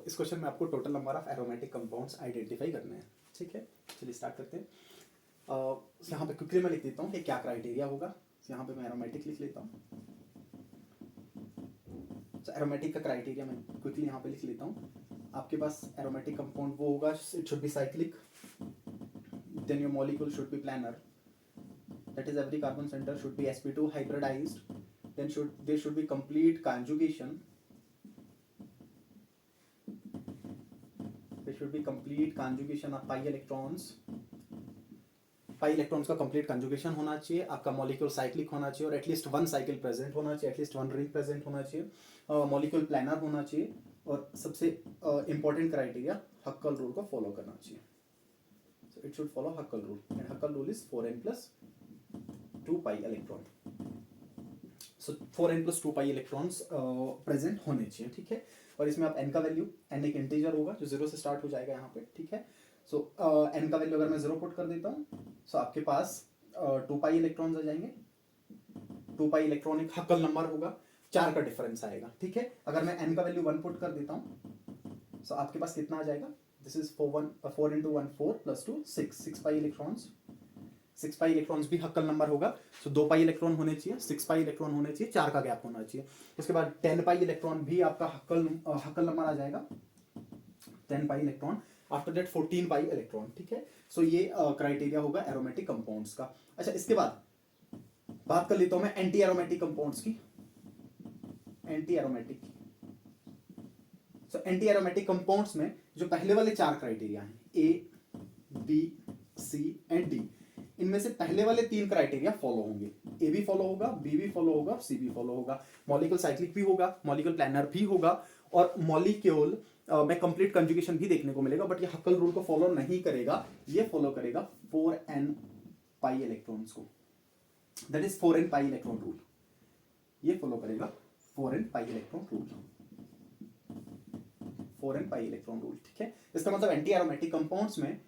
इस क्वेश्चन में आपको total number of aromatic compounds identify करने हैं। ठीक है, चलिए स्टार्ट करते हैं। यहाँ पे क्विकली मैं लिख देता हूँ कि क्या क्राइटेरिया होगा। यहाँ पे मैं एरोमेटिक लिख लेता हूँ। एरोमेटिक का क्राइटेरिया मैं क्विकली यहाँ पे लिख लेता हूँ। आपके पास एरोमेटिक कंपाउंड वो होगा, it should be cyclic, then your molecule should be planar, that is every carbon center should be sp2 hybridized, then there should be complete conjugation, there should be complete conjugation of pi electrons का complete conjugation होना चाहिए, आपका molecule cyclic होना चाहिए और at least one cycle present होना चाहिए, at least one ring present होना चाहिए, मॉलिक्यूल प्लानर होना चाहिए और सबसे इंपॉर्टेंट क्राइटेरिया हक्कल रूल को फॉलो करना चाहिए। So it should follow हक्कल rule and हक्कल rule is 4n+2 pi electron. So 4n+2 pi electrons present होने चाहिए। ठीक है, और इसमें आप n का वैल्यू, n एक इंटीजर होगा जो 0 से स्टार्ट हो जाएगा यहाँ पे। ठीक है, सो n का वैल्यू अगर मैं 0 पुट कर देता हूँ सो आपके पास 2 pi इलेक्ट्रॉन्स आ जाएंगे। 2 pi इलेक्ट्रॉन एक हक्कल नंबर होगा, 4 का डिफरेंस आएगा। ठीक है, अगर मैं n का वैल्यू 1 पुट कर देता हूँ सो आपके पास कितना आ जाएगा, this is 4 into 1 4 + 2 6 pi electrons. 6 pi electrons भी हक्कल नंबर होगा। सो 2 pi इलेक्ट्रॉन होने चाहिए, 6 pi इलेक्ट्रॉन होने चाहिए, 4 का गैप होना चाहिए। उसके बाद 10 pi इलेक्ट्रॉन भी आपका हक्कल नंबर आ जाएगा, 10 pi electron. After that 14 pi electron. ठीक है, सो ये क्राइटेरिया होगा एरोमेटिक कंपाउंड्स का। अच्छा, इसके बाद बात कर लेता हूं मैं एंटी एरोमेटिक कंपाउंड्स की। Anti aromatic, so anti aromatic compounds में जो पहले वाले 4 क्राइटेरिया हैं A, B, C and D, इनमें से पहले वाले 3 क्राइटेरिया फॉलो होंगे। A भी फॉलो होगा, B भी फॉलो होगा, C भी फॉलो होगा। मॉलिक्यूल साइक्लिक भी होगा, मॉलिक्यूल प्लानर भी होगा और मॉलिक्यूल में कंप्लीट कंजुगेशन भी देखने को मिलेगा। बट ये हक्कल रूल को फॉलो नहीं करेगा, ये फॉलो करेगा 4n pi इलेक्ट्रॉन्स को, that is 4n pi electron rule. ये फॉलो करेगा 4n pi electron rule, 4n pi electron rule. ठीक है, इसका मतलब एंटी एरोमेटिक कंपाउंड्स में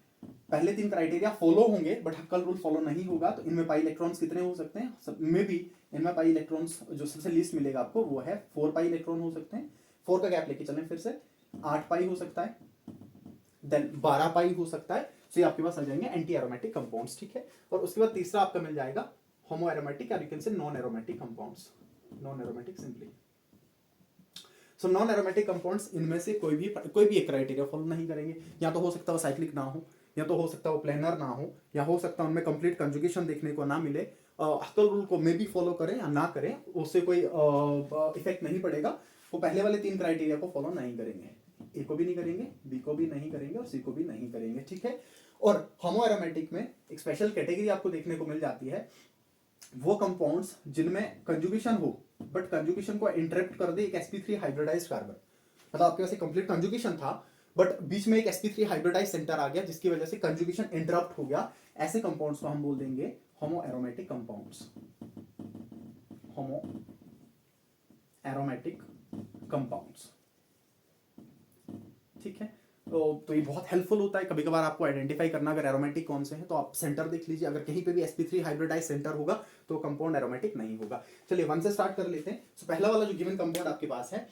पहले 3 क्राइटेरिया फॉलो होंगे बट हक्कल रूल फॉलो नहीं होगा। तो इनमें पाई इलेक्ट्रॉन्स कितने हो सकते हैं, सब में भी इनमें पाई इलेक्ट्रॉन्स जो सबसे लीस्ट मिलेगा आपको वो है 4 पाई इलेक्ट्रॉन हो सकते हैं। 4 का गैप लेके चलें फिर से, 8 पाई हो सकता है, देन 12 पाई हो सकता है। तो ये आपके पास आ जाएंगे एंटी एरोमेटिक कंपाउंड्स। ठीक है, और उसके बाद तीसरा आपका मिल जाएगा होमो एरोमेटिक, और you can say non aromatic compounds, non aromatic simply. So non aromatic compounds, इनमें से कोई भी एक क्राइटेरिया फॉलो नहीं करेंगे। या तो हो सकता है वो साइक्लिक ना हो, या तो हो सकता है वो प्लेनर ना हो, या हो सकता है उनमें कंप्लीट कंजुगेशन देखने को ना मिले। हक्कल रूल को मे भी फॉलो करें या ना करें, उससे कोई इफेक्ट नहीं पड़ेगा। वो पहले वाले 3 क्राइटेरिया को फॉलो नहीं करेंगे, ए को भी नहीं करेंगे, बी को भी नहीं करेंगे और सी को भी नहीं करेंगे। ठीक है, और होमो एरोमेटिक में एक स्पेशल कैटेगरी आपको देखने को मिल जाती है, वो कंपाउंड्स जिनमें कंजुगेशन हो बट कंजुगेशन को इंटरप्ट कर दे एक sp3 हाइब्रिडाइज्ड कार्बन। मतलब आपके पास एक कंप्लीट कंजुगेशन था बट बीच में एक sp3 हाइब्रिडाइज्ड सेंटर आ गया जिसकी वजह से कंजुगेशन इंटरप्ट हो गया। ऐसे कंपाउंड्स को हम बोल देंगे होमो एरोमेटिक कंपाउंड्स, होमो एरोमेटिक कंपाउंड्स। ठीक है, तो ये बहुत हेल्पफुल होता है कभी कभार आपको आइडेंटिफाई करना अगर एरोमेटिक कौन से हैं। तो आप सेंटर देख लीजिए, अगर कहीं पे भी sp3 हाइब्रिडाइज सेंटर होगा तो कंपाउंड एरोमेटिक नहीं होगा। चलिए 1 से स्टार्ट कर लेते हैं। तो पहला वाला जो गिवन कंपाउंड आपके पास है,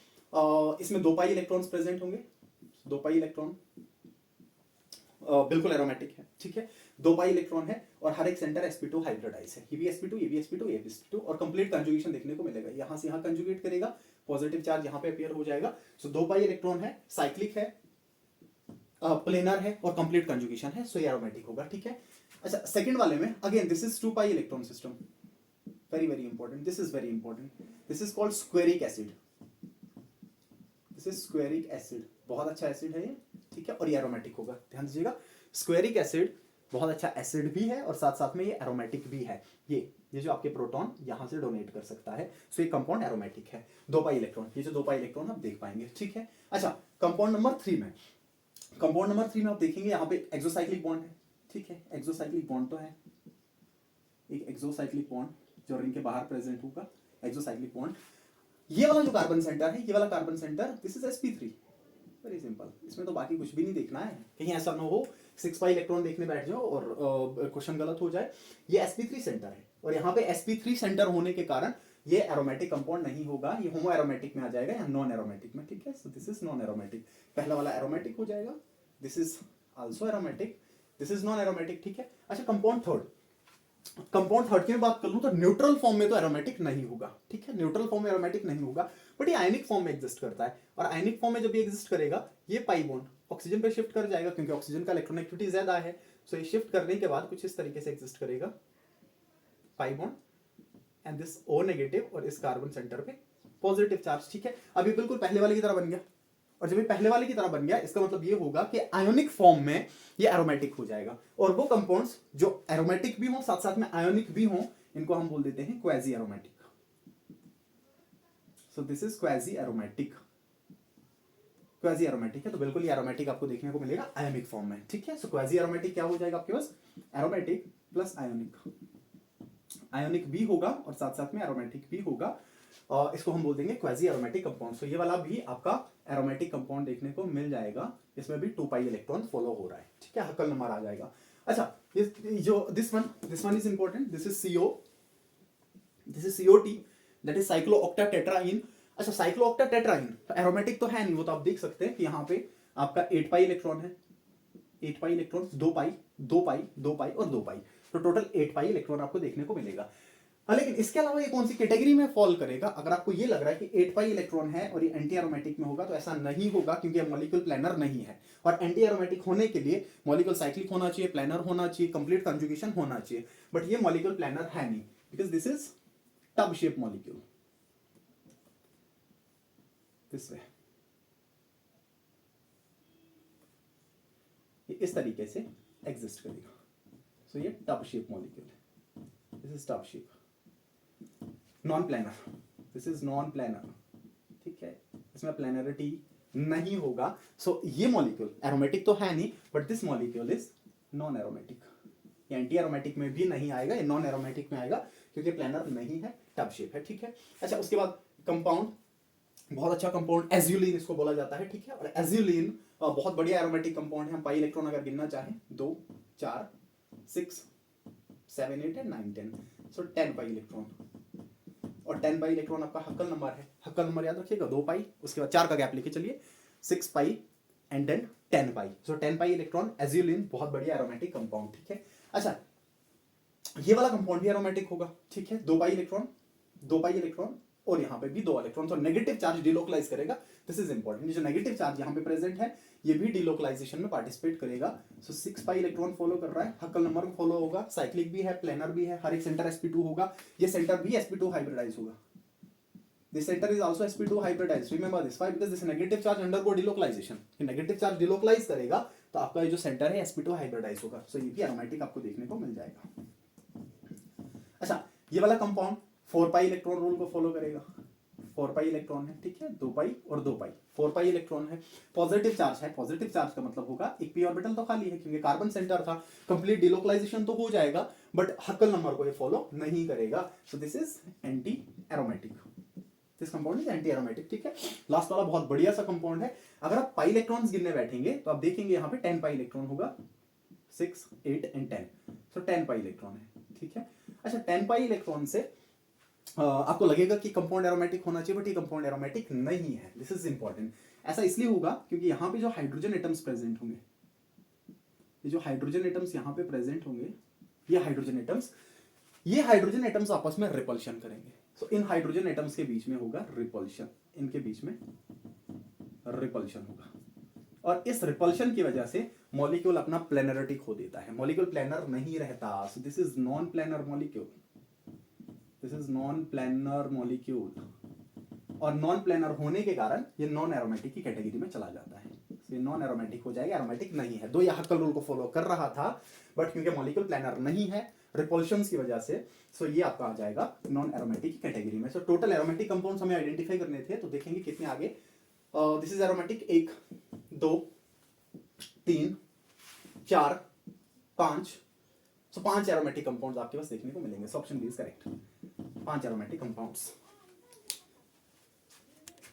इसमें 2 पाई इलेक्ट्रॉन्स प्रेजेंट होंगे। 2 पाई इलेक्ट्रॉन बिल्कुल एरोमेटिक है। ठीक है, 2 पाई इलेक्ट्रॉन है और हर एक सेंटर sp2 हाइब्रिडाइज है। ये भी sp2, ये भी sp2, ये भी sp2 और कंप्लीट कंजुगेशन देखने को मिलेगा। यहां से यहां कंजुगेट करेगा, पॉजिटिव चार्ज यहां पे अपीयर हो जाएगा। सो 2 पाई इलेक्ट्रॉन है, साइक्लिक है, प्लेनर है और कंप्लीट कंजुगेशन है, सो ये एरोमेटिक होगा। ठीक है, अच्छा सेकंड वाले में again this is 2 pi electron system, very very important, this is very important, this is called squaric acid, this is squaric acid, बहुत अच्छा एसिड है ये। ठीक है, और ये एरोमेटिक होगा, ध्यान दीजिएगा। स्क्वेरिक एसिड बहुत अच्छा एसिड भी है और साथ साथ में ये एरोमेटिक भी है। ये जो आपके प्रोटॉन यहां से डोनेट कर सकता है, सो ये कंपाउंड एरोमेटिक है। 2 पाई इलेक्ट्रॉन, ये जो 2 पाई इलेक्ट्रॉन आप देख पाएंगे। ठीक है, अच्छा कंपाउंड नंबर 3 में, कंपाउंड नंबर 3 में आप देखेंगे यहाँ पे एक्सोसाइक्लिक बॉन्ड है। ठीक है, एक्सोसाइक्लिक बॉन्ड तो है, एक एक्सोसाइक्लिक बॉन्ड जो रिंग के बाहर प्रेजेंट होगा, एक्सोसाइक्लिक बॉन्ड। ये वाला जो कार्बन सेंटर है, ये वाला carbon centre, this is sp3, very simple. इसमें तो बाकी कुछ भी नहीं देखना है, कहीं ऐसा ना हो 6 पाई इलेक्ट्रॉन देखने बैठ जाओ और क्वेश्चन गलत हो जाए। ये sp3 सेंटर है और यहाँ पे sp3 सेंटर होने के कारण ये एरोमेटिक कंपाउंड नहीं होगा, ये होमो एरोमेटिक में आ जाएगा या नॉन एरोमेटिक में, ठीक है। So this is non aromatic, पहला वाला एरोमेटिक हो जाएगा, this is also aromatic, this is non aromatic, ठीक है। अच्छा कंपाउंड थर्ड की मैं बात कर लूं तो न्यूट्रल फॉर्म में तो एरोमेटिक नहीं होगा, ठीक है, न्यूट्रल फॉर्म में एरोमेटिक नहीं होगा, बट ये आयनिक फॉर्म में एग्जिस्ट करता है, और आयनिक फॉर्म में जब ये एग्जिस्ट करेगा ये पाई बॉन्ड ऑक्सीजन पे शिफ्ट कर जाएगा, क्योंकि ऑक्सीजन का इलेक्ट्रॉनिक ज्यादा है। सो ये शिफ्ट करने के बाद कुछ इस तरीके से एग्जिस्ट करेगा, pi bond and this O negative, और इस कार्बन सेंटर पे पॉजिटिव चार्ज, ठीक है। अभी बिल्कुल पहले वाले की तरह बन गया, और जब ये पहले वाले की तरह बन गया इसका मतलब ये होगा कि आयोनिक फॉर्म में ये एरोमेटिक हो जाएगा, और वो कंपाउंड्स जो एरोमेटिक भी हो साथ साथ में आयोनिक भी हो इनको हम बोल देते हैं quasi aromatic. So this is quasi aromatic, quasi aromatic है, तो बिल्कुल ये एरोमेटिक आपको देखने को मिलेगा आयोनिक फॉर्म में, ठीक है। सो क्वाजी एरोमेटिक क्या हो जाएगा आपके पास, एरोमेटिक प्लस आयोनिक, आयोनिक भी होगा और साथ साथ में एरोमेटिक भी होगा, और इसको हम बोल देंगे क्वाजी एरोमेटिक कंपाउंड। सो ये वाला भी आपका एरोमेटिक कंपाउंड देखने को मिल जाएगा, इसमें भी 2 पाई इलेक्ट्रॉन फॉलो हो रहा है, ठीक है, हक्कल नंबर आ जाएगा। अच्छा जो this one is important, this is CO, this is COT, that is cyclooctatetraene. अच्छा साइक्लोऑक्टाटेट्राईन तो एरोमेटिक तो है नहीं, वो तो आप देख सकते हैं कि यहाँ पे आपका 8 पाई इलेक्ट्रॉन है, 8 पाई इलेक्ट्रॉन, 2 पाई 2 पाई 2 पाई और 2 पाई, तो टोटल 8 पाई इलेक्ट्रॉन आपको देखने को मिलेगा। लेकिन इसके अलावा ये कौन सी कैटेगरी में फॉल करेगा, अगर आपको ये लग रहा है कि 8 पाई इलेक्ट्रॉन है और ये एंटी एरोमेटिक में होगा, तो ऐसा नहीं होगा, क्योंकि ये मॉलिक्यूल प्लानर नहीं है, और एंटी एरोमेटिक होने के लिए मॉलिक्यूल साइक्लिक होना चाहिए, प्लानर होना चाहिए, कंप्लीट कंजुगेशन होना चाहिए, बट ये मॉलिक्यूल प्लानर है नहीं, because this is tub shape molecule, this way, ये इस तरीके से एग्जिस्ट करेगा। सो ये टब शेप मॉलिक्यूल है, this is tub shape, non planner, this is non planner, ठीक है, इसमें प्लानरिटी नहीं होगा। सो ये मॉलिक्यूल एरोमेटिक तो है नहीं, but this molecule is non aromatic, ये एंटी एरोमेटिक में भी नहीं आएगा, ये नॉन एरोमेटिक में आएगा, क्योंकि प्लानर नहीं है, टब शेप है, ठीक है। अच्छा उसके बाद कंपाउंड, बहुत अच्छा कंपाउंड एज्यूलिन इसको बोला जाता है, ठीक है, और एज्यूलिन बहुत बढ़िया एरोमेटिक कंपाउंड है। हम पाई इलेक्ट्रॉन अगर गिनना चाहें 2 4 6 7 8 एंड 9 10, सो 10 पाई इलेक्ट्रॉन, और 10 पाई इलेक्ट्रॉन आपका हक्कल नंबर है, हक्कल नंबर याद रखिएगा, 2 पाई, उसके बाद 4 का गैप लेके चलिए, 6 pi and then 10 pi, so 10 pi electron azulene, बहुत बढ़िया एरोमेटिक कंपाउंड, ठीक है। अच्छा ये वाला कंपाउंड भी एरोमेटिक होगा, ठीक है, 2 पाई इलेक्ट्रॉन, 2 पाई इलेक्ट्रॉन, और यहाँ पे भी 2 इलेक्ट्रॉन, तो नेगेटिव चार्ज डिलोकलाइज करेगा, दिस इज इंपॉर्टेंट, जो नेगेटिव चार्ज यहाँ पे प्रेजेंट है ये भी डिलोकलाइजेशन में पार्टिसिपेट करेगा। सो 6 पाई इलेक्ट्रॉन फॉलो कर रहा है, हक्कल नंबर फॉलो होगा, साइक्लिक भी है, प्लेनर भी है, हर एक सेंटर sp2 होगा, ये सेंटर भी sp2 हाइब्रिडाइज होगा, this center is also sp2 hybridized, remember this, why, because this negative charge undergo delocalization, ये negative charge delocalize करेगा तो आपका ये जो सेंटर है sp2 हाइब्रिडाइज होगा, सो ये भी एरोमेटिक आपको देखने को मिल जाएगा। अच्छा ये वाला कंपाउंड 4 पाई इलेक्ट्रॉन रूल को फॉलो करेगा, 4 पाई इलेक्ट्रॉन है, ठीक है, 2 पाई और 2 पाई, 4 पाई इलेक्ट्रॉन है, पॉजिटिव चार्ज है, पॉजिटिव चार्ज का मतलब होगा एक पी ऑर्बिटल तो खाली है, क्योंकि कार्बन सेंटर था, कंप्लीट डिलोकलाइजेशन तो हो जाएगा, बट हक्कल नंबर को ये फॉलो नहीं करेगा, so this is anti aromatic, this compound is anti aromatic, ठीक है। लास्ट वाला बहुत बढ़िया सा कंपाउंड है, अगर आप पाई इलेक्ट्रॉन्स गिनने बैठेंगे तो आप देखेंगे यहाँ पे 10 पाई इलेक्ट्रॉन होगा, 6 8 एंड 10, सो 10 पाई इलेक्ट्रॉन है, ठीक है। अच्छा 10 पाई इलेक्ट्रॉन से आपको लगेगा कि कंपाउंड एरोमेटिक होना चाहिए, बट ये कंपाउंड एरोमेटिक नहीं है, दिस इज इंपॉर्टेंट, ऐसा इसलिए होगा क्योंकि यहाँ पे जो हाइड्रोजन एटम्स प्रेजेंट होंगे, ये जो हाइड्रोजन एटम्स यहाँ पे प्रेजेंट होंगे, ये हाइड्रोजन एटम्स आपस में रिपल्शन करेंगे, सो इन हाइड्रोजन एटम्स के बीच में होगा रिपल्शन, इनके बीच में रिपल्शन होगा, और इस रिपल्शन की वजह से मॉलिक्यूल अपना प्लेनरिटी खो देता है, मॉलिक्यूल प्लेनर नहीं रहता, so this is non planar molecule, this is non planar molecule, और नॉन प्लेनर होने के कारण ये नॉन एरोमेटिक की कैटेगरी में चला जाता है, ये नॉन एरोमेटिक हो जाएगा, एरोमेटिक नहीं है, दो ये हक्कल रूल को फॉलो कर रहा था, बट क्योंकि मॉलिक्यूल प्लेनर नहीं है रिपल्शंस की वजह से, सो ये आपका आ जाएगा नॉन एरोमेटिक की कैटेगरी में। सो टोटल एरोमेटिक कंपाउंड्स हमें आइडेंटिफाई करने थे, तो देखेंगे कितने आगे, this is aromatic 1 2 3 4 5, so 5 aromatic compounds आपके पास देखने को मिलेंगे, option B is correct, 5 aromatic compounds.